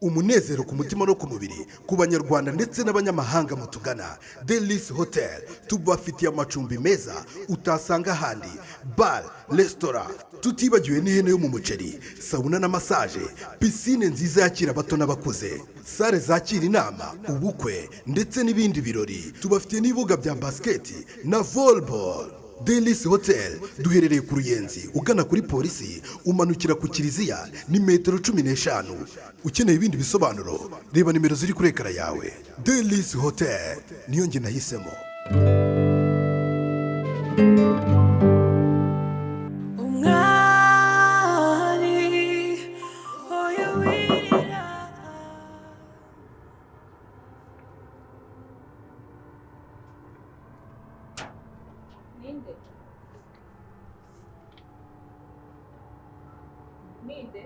umunezero ku mutima no ku mubiri ku banyarwanda ndetse n'abanyamahanga mutugana. Delis Hotel tubafitiye amacumbi meza utasanga ahandi, bar, restaurant, tutibagiwe n'ihene yo mu muceri, sauna na massage, piscine nziza yakira abato n'abakuze, sale zakira inama, ubukwe ndetse n'ibindi birori. Tubafitiye n'ibibuga bya basketi na volleyball. Delis Hotel duherereye ku Ruyenzi ugana kuri polisi, umanukira ku Kiliziya ni metero 15. Ukeneye ibindi bisobanuro reba nimero ziri kuri ekara yawe. Delis Hotel niyo nge nahisemo. Ninde?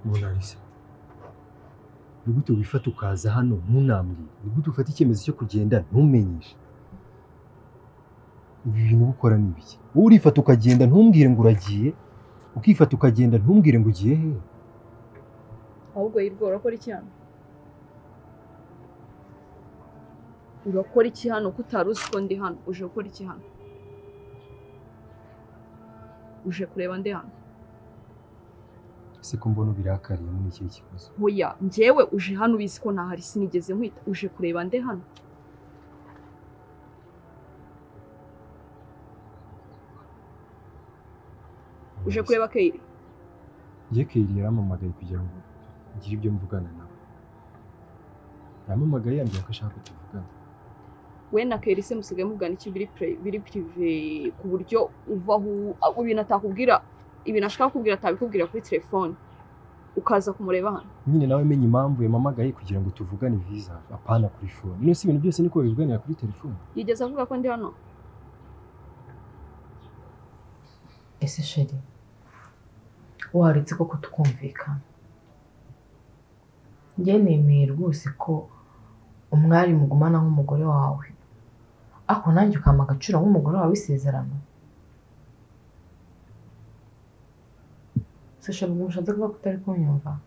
Monalisa, ni gute wifata ukaza hano ntunambwire? Ni gute ufata icyemezo cyo kugenda ntumenyeshe? Ibi bintu gukora ni ibiki? Wowe urifata ukagenda ntumbwire ngo uragiye, ukifata ukagenda ntumbwire ngo ugiye he? Ahubwo yirwa urakora iki hano? Urakora iki hano ko utaruzi ko ndi hano? Uje gukora iki hano? Uje kureba ndi hano? Ese ko mbona ubirakariye muri iki kibazo? Hoya, njyewe uje hano ubizi ko ntahari sinigeze nkwita. Uje kureba ndi hano? Uje kureba Keiri? Njye Keiri yaramamagaye kugira ngo ngire ibyo mvugana nawe. Yaramamagaye yambwiye ko ashaka kutuvugana. We na Keiri se musigaye muvugana iki biri prive ku buryo uvaho ibintu atakubwira, ibintu ashaka kubwira atabikubwira kuri telefone ukaza kumureba hano? Nyine nawe menye impamvu yamamagaye kugira ngo tuvugane visa apana kuri phone. None si ibintu byose niko bivuganira kuri telefone. Yigeze avuga ko ndi hano? Ese sheri, waretse koko tukumvikana? Njye nemeye rwose ko umwari mugumana nk'umugore wawe, ako nanjye ukama agaciro nk'umugore wawe w'isezerano. Se sheri, mushatse kuvuga ko utari kunyumva?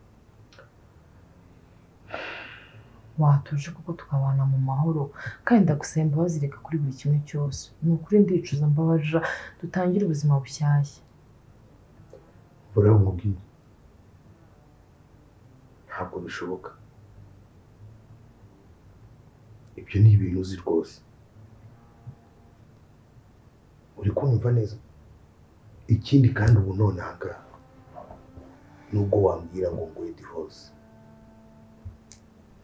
Watuje koko tukabana mu mahoro, kandi ndagusaba imbabazi reka kuri buri kimwe cyose. Ni ukuri ndicuza, mbabarira, dutangire ubuzima bushyashya. Bora nkubwire, ntabwo bishoboka. Ibyo ni ibintu uzi rwose. Uri kumva neza? Ikindi kandi ubu nonaga nubwo wambwira ngo nguhe divorce,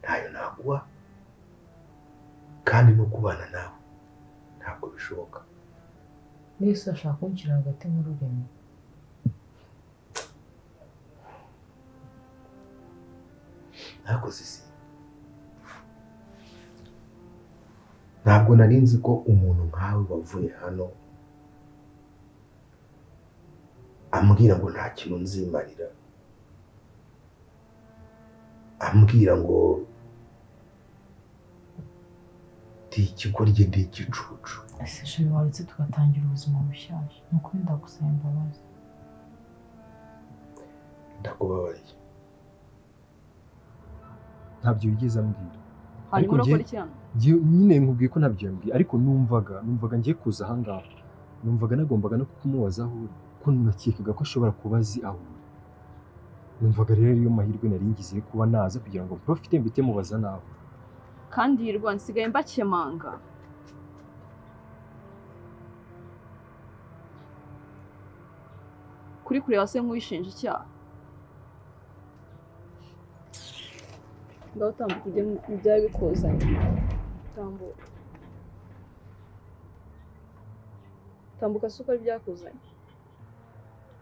ntayo naguha, kandi no kubana nawe ntabwo bishoboka. Nese ashaka kunshyira hagati mu rurimi. Ariko sisi, ntabwo nari nzi ko umuntu nkawe wavuye hano ambwira ngo nta kintu nzimarira, ambwira ngo ndi ikigoryi ndi igicucu. Ese sheri, waretse tugatangira ubuzima bushyashya? Ni ukuri ndagusaba imbabazi. Ndakubabariye. Ntabyo yigeze ambwira. Hanyuma urakora iki hano? Nyine nkubwiye ko ntabyo yambwiye, ariko numvaga ngiye kuza aha ngaha. Numvaga nagombaga no kumubaza aho uri, ko nakekaga ko ashobora kuba azi aho uri. Numvaga rero iyo mahirwe nari ngize kuba naza kugira ngo profite mbite mubaza nawe. Kandi yirwa nsigaye mbakemanga. Kuri kureba se nk'uwishinja icyaha. Ngaho tambuka ujye mu byari bikozanye. Tambuka. Tambuka suko ari byakuzanye.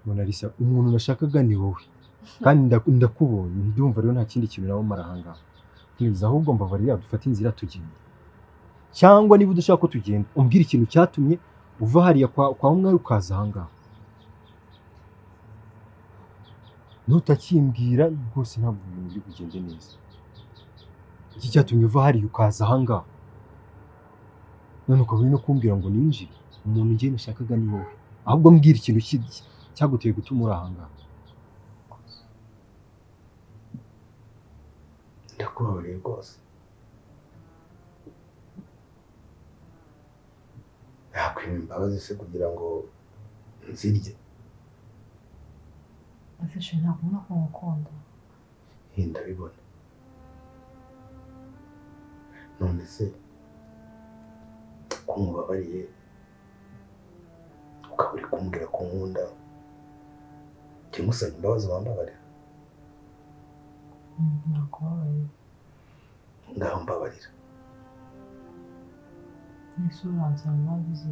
Monalisa, umuntu nashakaga ni wowe. Kandi ndakubonye, ndumva rero nta kindi kintu nawe marahanga. Please, ahubwo mbabarira dufate inzira tugenda. Cyangwa niba udashaka ko tugenda, umbwira ikintu cyatumye uva hariya kwa umwari ukaza aha ngaha. Nutakimbwira rwose ntabwo ibintu biri kugenda neza. iki cyatumye uva hariya ukaza ahangaha none ukaba uri no kumbwira ngo ninjire umuntu njye nashakaga ni wowe ahubwo mbwira ikintu cyaguteye gutuma uri ahangaha. Ndakubabariye rwose. Nakwima imbabazi se kugira ngo nzirye. afashe ntabwo ubona ko ngukunda. Ndabibona. None se ko nkubabariye ukaba uri kumbwira ko nkunda cyangwa usaba imbabazi wambabarira? Nakubabariye. Ngaho mbabarira. Nese uranzira mwabizi.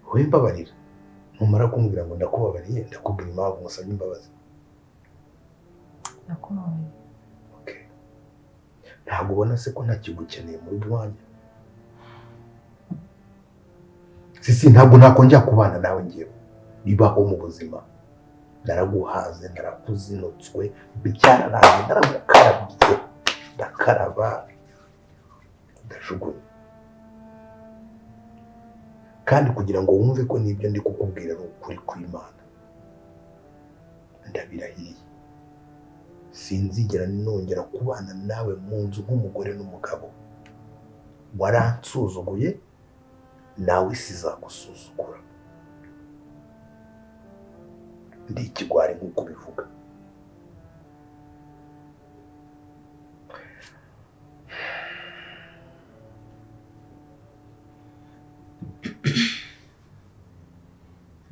Wowe mbabarira. Numara kumbwira ngo ndakubabariye ndakubwira impamvu ngusabye imbabazi. Nakubabariye. Okay. Ntabwo ubona se ko ntakigukeneye mu rugo iwanjye? Sisi ntabwo nakongera kubana nawe ngewe. Bibaho mu buzima. Naraguhaze, narakuzinutswe, byararangiye, naragukarabye, ndakaraba, ndajugunya. Kandi kugira ngo wumve ko nibyo ndi kukubwira ni ukuri kw'Imana, ndabirahiye sinzigera nongera kubana nawe mu nzu nk'umugore n'umugabo. Waransuzuguye, nawe isi izagusuzugura. Ndi ikigwari nk'uko bivuga.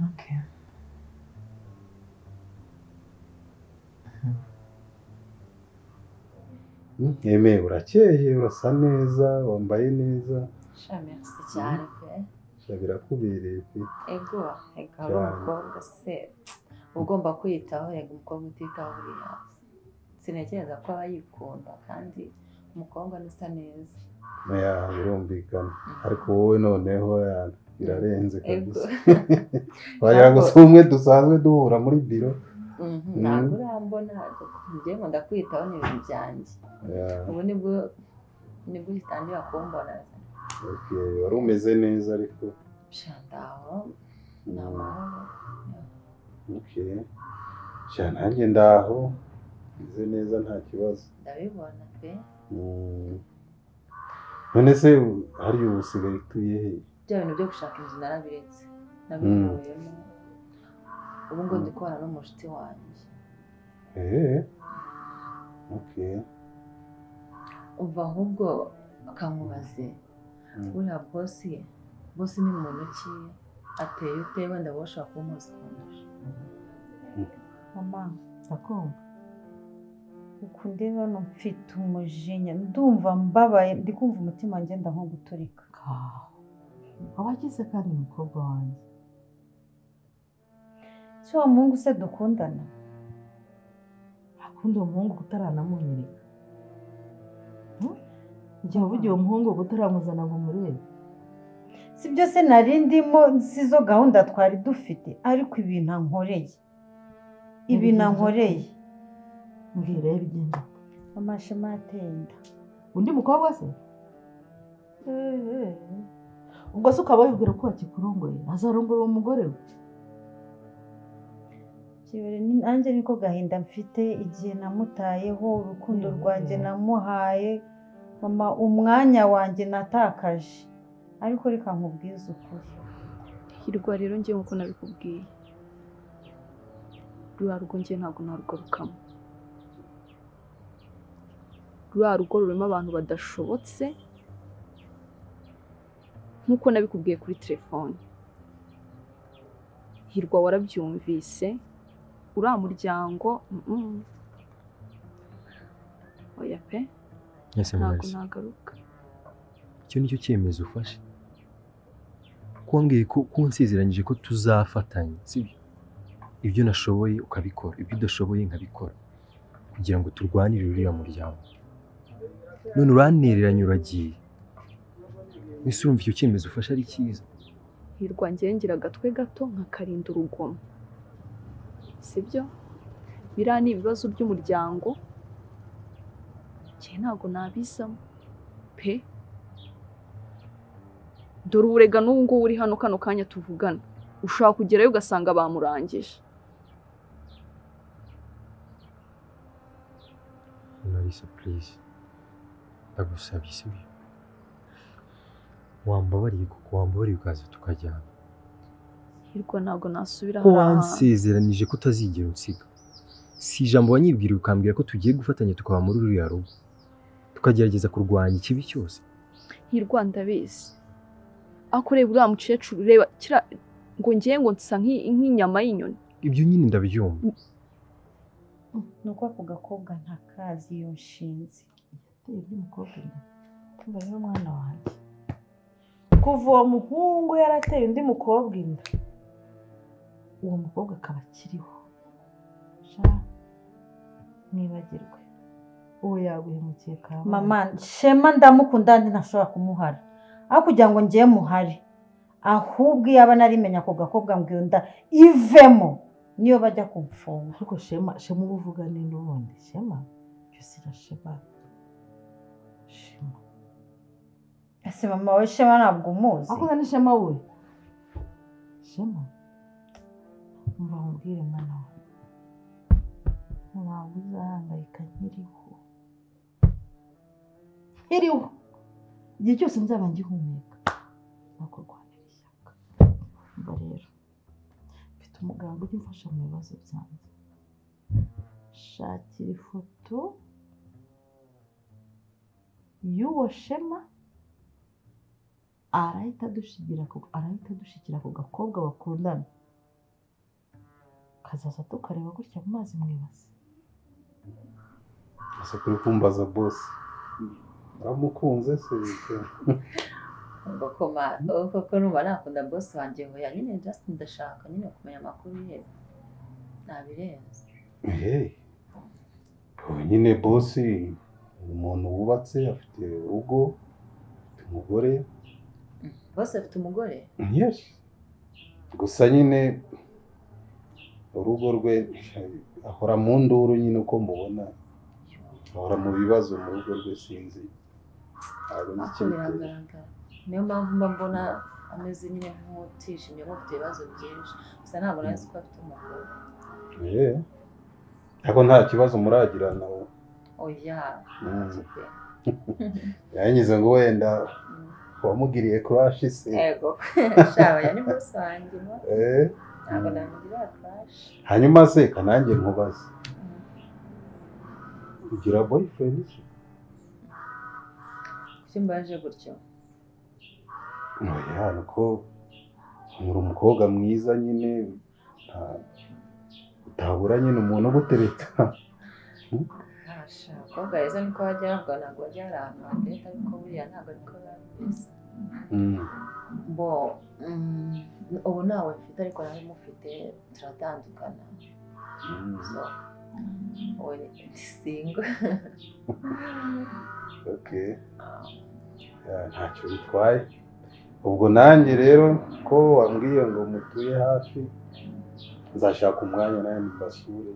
Okay. Yeme urakeye, urasa neza, wambaye neza. Merci cyane pe. Birakubereye pe. Ego ari umukobwa se ugomba kwiyitaho, yego umukobwa utitaho buriya sintekereza ko aba yikunda kandi umukobwa nisa neza. Ya birumvikana ariko wowe noneho birarenze kabisa. Wagira ngo si umwe dusanzwe duhura muri biro. Ntabwo urambona njye ngo ndakwitaho n'ibintu byanjye. Ubu nibwo utangira kumbona. Okay, wari umeze neza ariko. Shandaho n'amahoro. Okay. Nanjye ndaho meze neza nta kibazo. Ndabibona pe. None se hari usigaye utuye he? Bya bintu byo gushaka inzu narabiretse. Nabivuyemo. Ubu ngo ndikora n'umushuti wanjye. Okay. Umva ahubwo akamubaze. Uriya bosi ni muntu ki? Ateye ute? Wenda bashaka kumuzi kundusha. Mama, ndakumva. Uku ndeba no mfite umujinya. Ndumva mbabaye, ndikumva umutima wanjye nko guturika. Abagize kandi umukobwa wanjye. Si wa muhungu se dukundana? Akunda umuhungu kutaranamunyereka. Igihe uvugiye umuhungu kutaramuzana ngo murebe. Si byo se nari ndimo, sizo gahunda twari dufite, ariko ibintu ankoreye. Mbwira ibigenda. Amashema atenda. Undi mukobwa se? Ubwo se ukaba wibwira ko akikurongoye, azarongora uwo mugore we? Kibere nanjye niko gahinda mfite igihe namutayeho, urukundo rwanjye namuhaye, mama umwanya wanjye natakaje. Ariko reka nkubwize ukuri. Hirwa rero ngiye nkuko nabikubwiye. Rwa rugo ngiye ntabwo narugarukamo. Rwa rugo rurimo abantu badashobotse nkuko nabikubwiye kuri telefone. Hirwa warabyumvise, uriya muryango oya pe ntabwo nagaruka. Icyo nicyo cyemezo ufashe. Kumbwiye ko kunsezeranyije ko tuzafatanya, sibyo? Ibyo nashoboye ukabikora, ibyo udashoboye nkabikora kugira ngo turwanire uriya muryango. None uranereranye uragiye. Ese urumva icyo cyemezo ufashe ari cyiza? Hirwa ngiye ngira agatwe gato nkakarinda urugomo, sibyo? Biriya ni ibibazo by'umuryango njye ntabwo nabizamo pe. Dore urega n'ubu ngubu uri hano kano kanya tuvugana ushobora kugerayo ugasanga bamurangije. Narisa please ndagusabye sibyo wambabariye kuko wambabariye ukaza tukajyana. Hirwa ntabwo nasubira Ko hariya hantu. wansezeranije ko utazigera unsiga. Si ijambo wanyibwira ukambwira ko tugiye gufatanya tukaba muri ruriya rugo tukagerageza kurwanya ikibi cyose. Hirwa ndabizi. Ako reba uriya mukecuru reba kira ngo ngiye ngo nsa nk'inyama y'inyoni. Ibyo nyine ndabyumva. nuko ako gakobwa ntakazi iyo nshinzi yateye ry'umukobwa inda. Umva rero mwana wanjye, kuva uwo muhungu yarateye undi mukobwa inda, uwo mukobwa akaba akiriho, sha nibagirwe uwo yaguhemukiye kawe. mama Shema ndamukunda ndi ntashobora kumuhara aho kugira ngo ngiye muhare, ahubwo iyo aba narimenya ako gakobwa mbwiyo nda ivemo niyo bajya kumfunga. Ariko Shema uba uvuga ninde ubundi? Shema Jusira Shema. Ese mama we Shema ntabwo umuzi? Ako ni Shema we. Shema umva nkubwire mwana wawe, ntabwo uzahangayika nkiriho igihe cyose nzaba ngihumeka nakurwanira ishyaka. Umva rero mfite umuganga ujya umfasha mu bibazo byanjye, shakira ifoto y'uwo Shema, arahita adushyikira ku gakobwa bakundana, kazaza tukareba gutya mu mazi mwibase. ese kuri kumbaza boss uramukunze se? koko numva nakunda boss wanjye hoya nyine just ndashaka nyine kumenya amakuru ye nabirenze. nyine boss umuntu wubatse afite urugo afite umugore. Boss afite umugore? Yes, gusa nyine urugo rwe ahora mu nduru nyine uko mubona, ahora mu bibazo mu rugo rwe sinzi. Ako biragaragara, niyo mpamvu mba mbona ameze nyine nk'utishimye nk'ufite ibibazo byinshi, gusa ntabwo nari nzi ko afite umugore. Ariko nta kibazo muragirana? Oya yanyize ngo wenda wamugiriye crush se? Yego shawe yani boss wanjye ntabwo namugira crush. Hanyuma se kanange nkubaze, ugira boyfriend se? Simbaje gutyo. Oya nuko muri umukobwa mwiza nyine utabura nyine umuntu ugutereta. Abakobwa rero niko bajya bavuga, ntabwo bajya ahantu hatereta, ariko buriya ntabwo ariko babizi. Ubu nawe mfite ariko nawe mufite turatandukana, so wowe ni single. Okay, ntacyo bitwaye. Ubwo nanjye rero ko wambwiye ngo mutuye hafi, nzashaka umwanya nawe mbasure.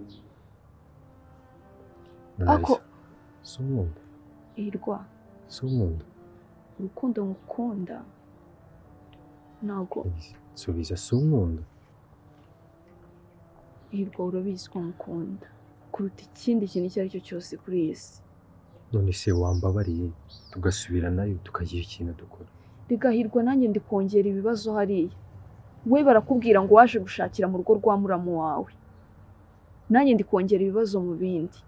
Ako sumunda Hirwa, sumunda urukundo ngukunda ntabwo subiza sumunda. Hirwa urabizi ko ngukunda kuruta ikindi kintu icyo ari cyo cyose kuri iyi si. None se wambabariye tugasubira nayo tukagira ikintu dukora? Rigahirwa nanjye ndi kongera ibibazo hariya. We barakubwira ngo waje gushakira mu rugo rwa muramu wawe, nanjye ndi kongera ibibazo mu bindi.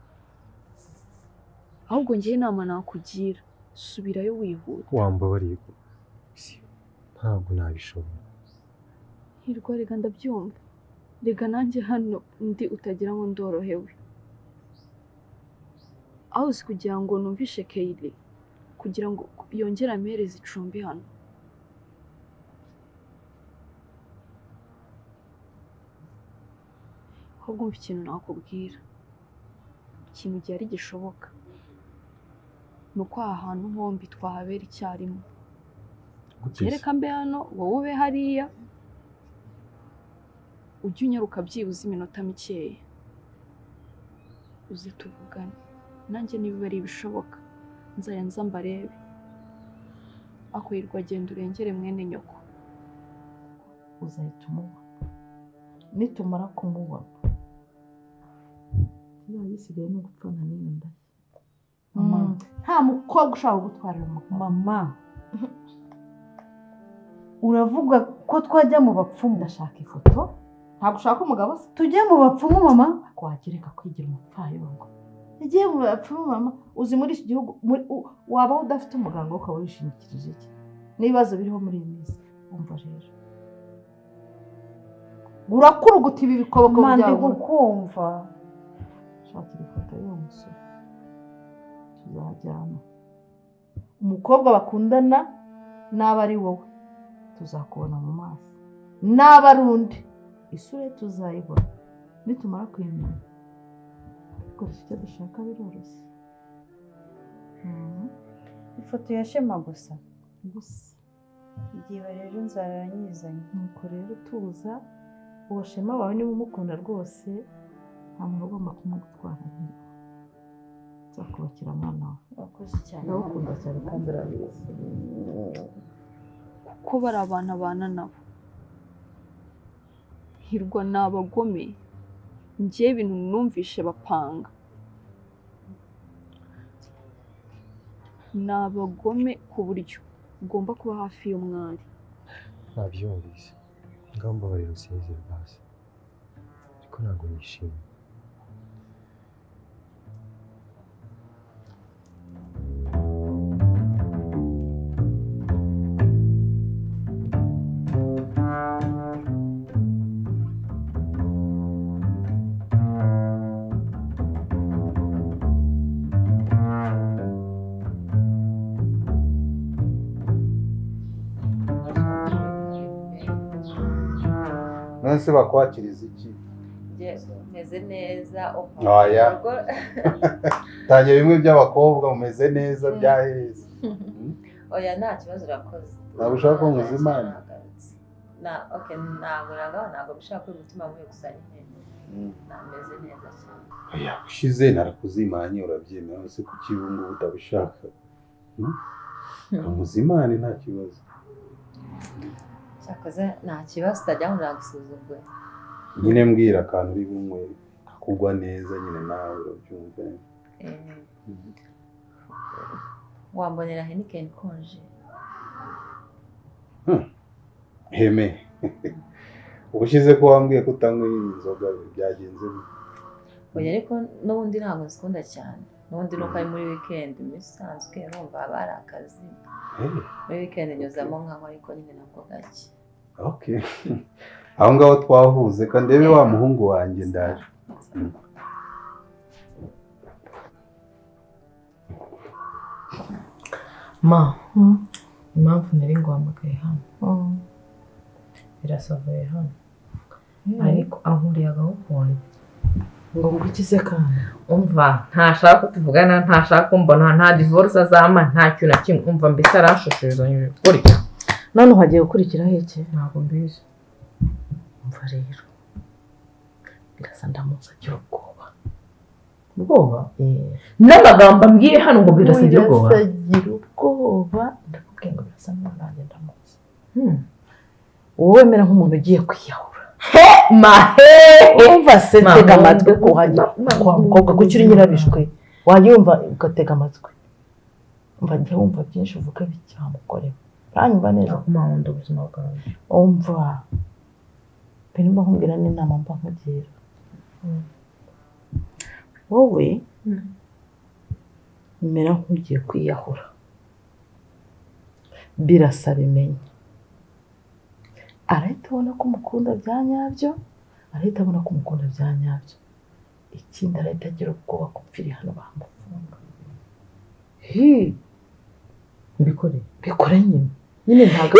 Ahubwo ngiye inama nakugira, subirayo wihuta. Wambabariye ntabwo nabishobora. Hirwa rega ndabyumva, rega nanjye hano ndi utagira ngo ndorohewe. Aho uzi kugira ngo numvishe Kayire kugira ngo yongere amereze icumbi hano. Ahubwo mfite ikintu nakubwira, ikintu gihari gishoboka, ni uko aha hantu hombi twahabera icyarimwe. Reka mbe hano wowe ube hariya, ujye unyaruka byibuze iminota mikeya uze tuvugane, nanjye niba ari ibishoboka nzayanza mbarebe akwirwa agenda urengere mwene nyoko. uzahita umubona nitumara kumubona yisigaye no gupfana n'iyo nda. Mama, nta mukobwa ushaka gutwarira umugabo. Mama, uravuga ko twajya mu bapfumu? Ndashaka ifoto. Ntabwo ushaka umugabo se? Tujye mu bapfumu mama. Wagereka kwigira umupfayongo. Yagiye mu bapfumu mama. Uzi muri iki gihugu waba udafite umuganga ukaba wishimikirije iki? N'ibibazo biriho muri iyi minsi. Umva rero. Urakuruguta ibi bikoboko byawe. Mande kukumva. Shakira ifoto y'uwo musore. Tuzajyana. Umukobwa bakundana n'aba ari wowe tuzakubona mu maso, n'aba ari undi isura tuzayibona nitumara kwemera. Gusa icyo dushaka biroroshye. Ifoto ya Shema gusa igihe rero nzara nyizanye. Nuko rero tuza uwo Shema wawe niba umukunda rwose nta muntu ugomba kumugutwara nyine. Nzakubakira mwana wawe. Wakoze cyane. Ndagukunda cyane kandi urabizi. Kuko bari abantu abana nabo. Hirwa ni abagome. Njye ibintu numvishe bapanga. Ni abagome ku buryo ugomba kuba hafi y'umwari. Nabyumvise. Ngamba bari rusezera basi. Ariko ntabwo nishimye. Nonese bakwakiriza iki? Meze neza. Oya. Tangiye bimwe by'abakobwa mumeze neza byaheze. Oya nta kibazo urakoze. Ntabwo ushaka ko Nkuzimana? Ntabwo bishaka ko umutima muye gusa nyine. Nameze neza cyane. Oya ushize narakuzimanye urabyemera nose kuki ubu ngubu utabishaka? Nkuzimana nta kibazo. Cyakoze nta kibazo utajya ngo uragusuzugure. Nyine mbwira akantu uri bumwe kakugwa neza nyine nawe urabyumva. Wambonera Heineken konje. Heme. Ubushize ko wambwiye ko utanywa inzoga byagenze bite? Oya ariko n'ubundi ntabwo zikunda cyane. N'ubundi nuko ari muri weekend misanzwe urumva abari akazi. Muri weekend nyuzamo nkaho ariko nyine nabwo gake. Okay. Aho ngaho twahuze kandi ndebe wa muhungu wanjye ndaje. Ma, impamvu nari nguhamagaye hano. Birasohoye hano. Ariko ankuriye agahukunda. Ngo ngukize kandi. Umva ntashaka ko tuvugana, ntashaka kumbona, nta divorce azama, nta kintu na kimwe. Umva mbese arashosherezanye gutya. None uhagiye gukurikiraho iki? Ntabwo mbizi. Umva rero. Birasa ndamutse agira ubwoba. Ubwoba? N'amagambo ambwiye hano ngo birasa agira ubwoba. Birasagira ubwoba. Ndakubwiye ngo birasa n'umwanjye ndamutse. Wowe mera nk'umuntu ugiye kwiyahura. Umva se tega amatwi ko hajya kwa mukobwa kuki uri nyirabishwe. Wanyumva ugatega amatwi. Umva njye wumva byinshi uvuga bicyamukore. Hanyuma neza kumahunda ubuzima bwawe. Umva. Penimba nkumbwira n'inama mba nkugira. Wowe mera nk'ugiye kwiyahura. Birasa bimenye. Arahita abona ko umukunda bya nyabyo, arahita abona ko umukunda bya nyabyo. Ikindi arahita agira ubwoba ko mpfiri hano bamufunga. Mbikore nyine. Nyine ntabwo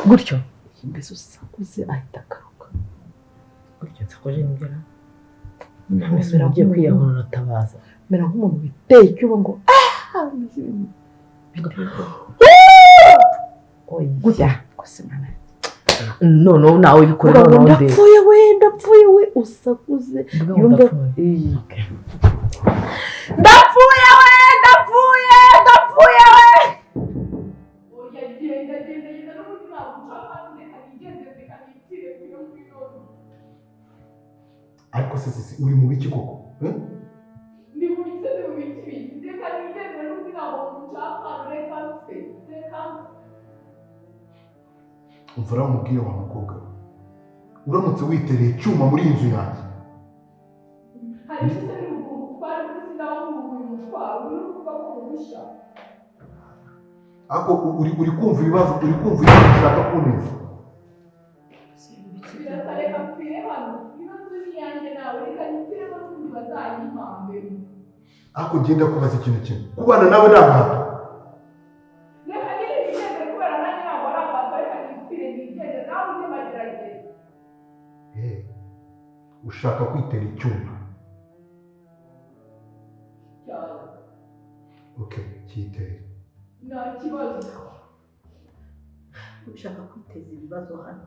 gutyo. Mbese usakuze ahita akaruka. Gutyo nsakoje nibyo. Mbese ugiye kwiyahura uratabaza. Mera nk'umuntu biteye icyuba ngo Oya, kusimana. No, nawe bikore noneho nde. Ndapfuye we usakuze. Ndapfuye we. umva uramubwire wa mukobwa we, uramutse witereye icyuma muri iyi nzu yanjye ako uri kumva ibibazo ushaka kuneza. Ako genda kubaza ikintu kimwe, kubana nawe ni agahato. Ushaka kwitera icyuma? Okay, kiyitere. Nta kibazo. Ushaka kwiteza ibibazo hano?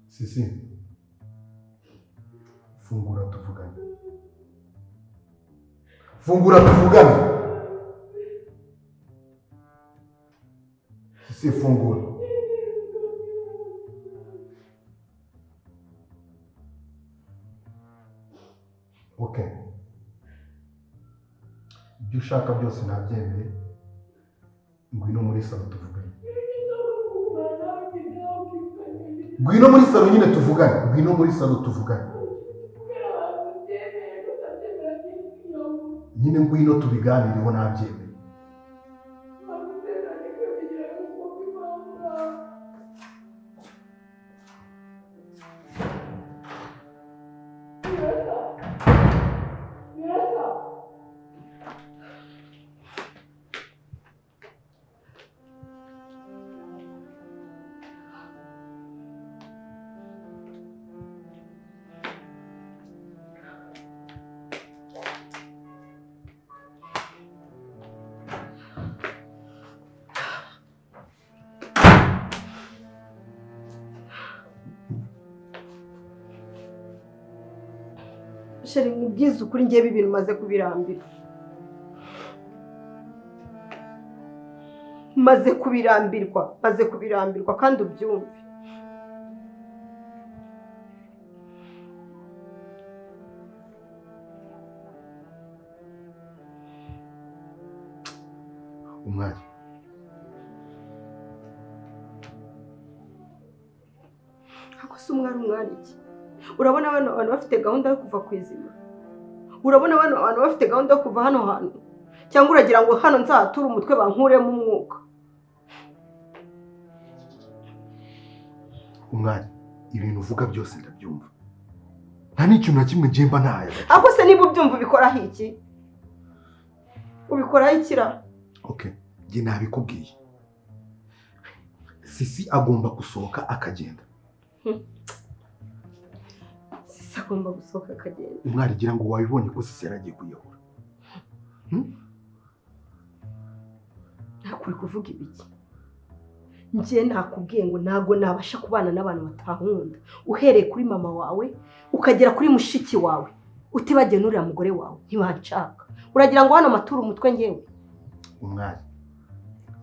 Sisi, fungura tuvugane. Fungura tuvugane. Sisi, fungura. Okay. Ibyo ushaka byose nabyemeye. Ngwino muri salo tuvugane. Ngwino muri salo nyine tuvugane. Ngwino muri salo tuvugane. Nyine ngwino tubiganireho nabyemeye. Sheri mubwize ukuri ngiye ibintu maze kubirambira. Maze kubirambirwa kandi ubyumve. Umwari. Ako si umwari iki? Urabona abantu bafite gahunda yo kuva ku izima? Urabona abantu bafite gahunda yo kuva hano hantu? Cyangwa uragira ngo hano nzatura umutwe bankuremo umwuka? Umwari, ibintu uvuga byose ndabyumva. Nta n'ikintu na kimwe njemba ntayo. Ako se niba ubyumva ubikoraho iki? Ubikoraho ikira? Okay, njye nabikubwiye. Sisi agomba gusohoka akagenda. Sisi agomba gusohoka akagenda. Umwari gira ngo wabibonye ko Sisi yaragiye kuyahura. Ntakuri kuvuga ibiki? Njye nakubwiye ngo ntago nabasha kubana n'abantu batankunda. Uhereye kuri mama wawe ukagera kuri mushiki wawe, utibagiye n'uriya mugore wawe ntibanshaka. Uragira ngo hano matura umutwe ngewe? Umwari,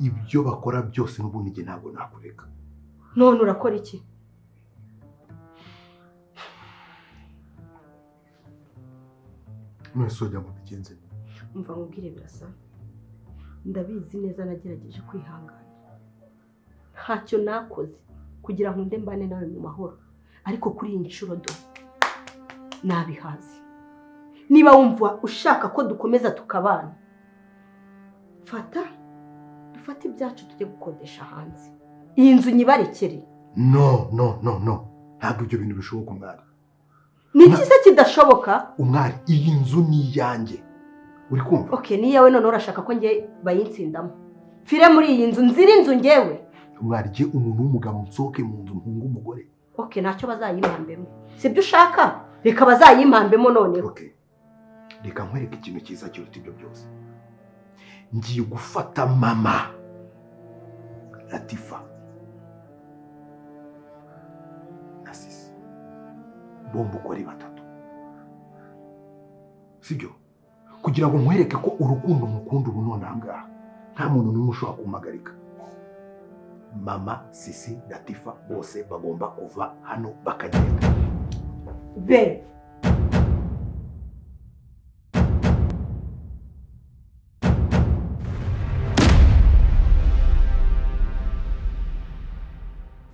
ibyo bakora byose n'ubundi njye ntabwo nakureka. None urakora iki? Mwese ujya mu bigenze. Umva nkubwire birasa. Ndabizi neza nagerageje kwihangana. Ntacyo nakoze kugira ngo mbane nawe mu mahoro. Ariko kuri iyi nshuro do nabihaze. Niba wumva ushaka ko dukomeza tukabana, dufate ibyacu tujye gukodesha hanze. Iyi nzu nyibarekere. No. Ntabwo ibyo bintu bishoboka umwari. Ni iki se kidashoboka? Umwari, iyi nzu ni iyanjye. Uri kumva? Okay, ni yawe none urashaka ko ngiye bayintsindamo. Fire muri iyi nzu nzira inzu ngewe. Umwari, je umuntu w'umugabo nsoke mu nzu ntunga umugore. Okay, ntacyo bazayimpambemo. Sibyo ushaka? Reka bazayimpambemo none. Okay. Reka nkwereke ikintu cyiza cy'uruti ibyo byose. Ngiye gufata mama Latifa na Sisi. Bombo uko ari batatu. Sibyo? Kugira ngo nkwereke ko urukundo mukunda ubu none ahangaha nta muntu n'umwe ushobora kumpagarika. Mama, Sisi, Latifa bose bagomba kuva hano bakagenda. be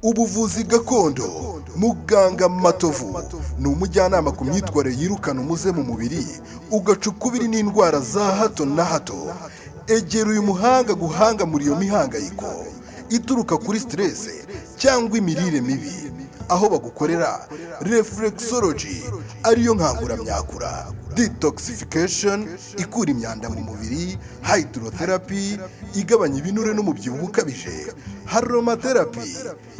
Ubuvuzi gakondo. Muganga Matovu ni umujyanama ku myitwarire yirukana umuze mu mubiri ugaca ukubiri n'indwara za hato na hato. Egera uyu muhanga guhanga muri iyo mihangayiko ituruka kuri stress cyangwa imirire mibi, aho bagukorera reflexology ariyo nkanguramyakura, detoxification ikura imyanda mu mubiri, hydrotherapy igabanya ibinure n'umubyibuho ukabije, aromatherapy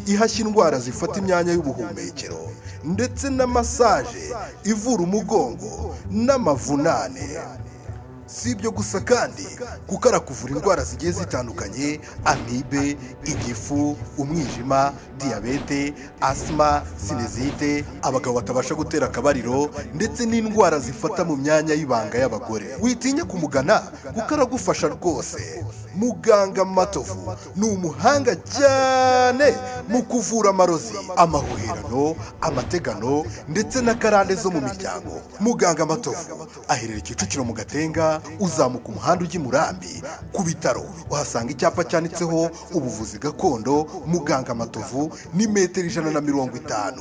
ihashya indwara zifata imyanya y'ubuhumekero, ndetse na massage ivura umugongo n'amavunane. Si ibyo gusa kandi kuko arakuvura indwara zigiye zitandukanye, amibe, igifu, umwijima, diyabete, asima, sinezite, abagabo batabasha gutera akabariro, ndetse n'indwara zifata mu myanya y'ibanga y'abagore. Witinya kumugana kuko aragufasha rwose. Muganga Matovu ni umuhanga cyane mu kuvura amarozi, amahuherano, amategano, ndetse na karande zo mu miryango. Muganga Matovu aherereye Kicukiro mu Gatenga, uzamuka umuhanda ujya i Murambi. Ku bitaro uhasanga icyapa cyanditseho ubuvuzi gakondo Muganga Matovu, ni metero 150.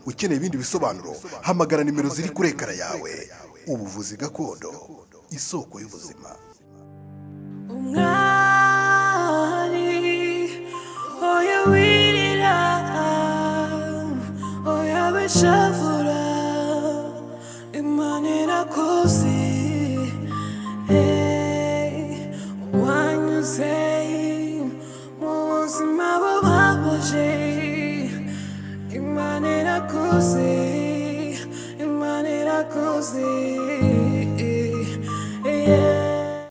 Ukeneye ibindi bisobanuro hamagara nimero ziri kuri ekara yawe. Ubuvuzi gakondo, isoko y'ubuzima. Oya wirira, oya beshavura, Imana irakoze, wanyuze mu buzima bubabaje, Imana irakoze, Imana irakoze.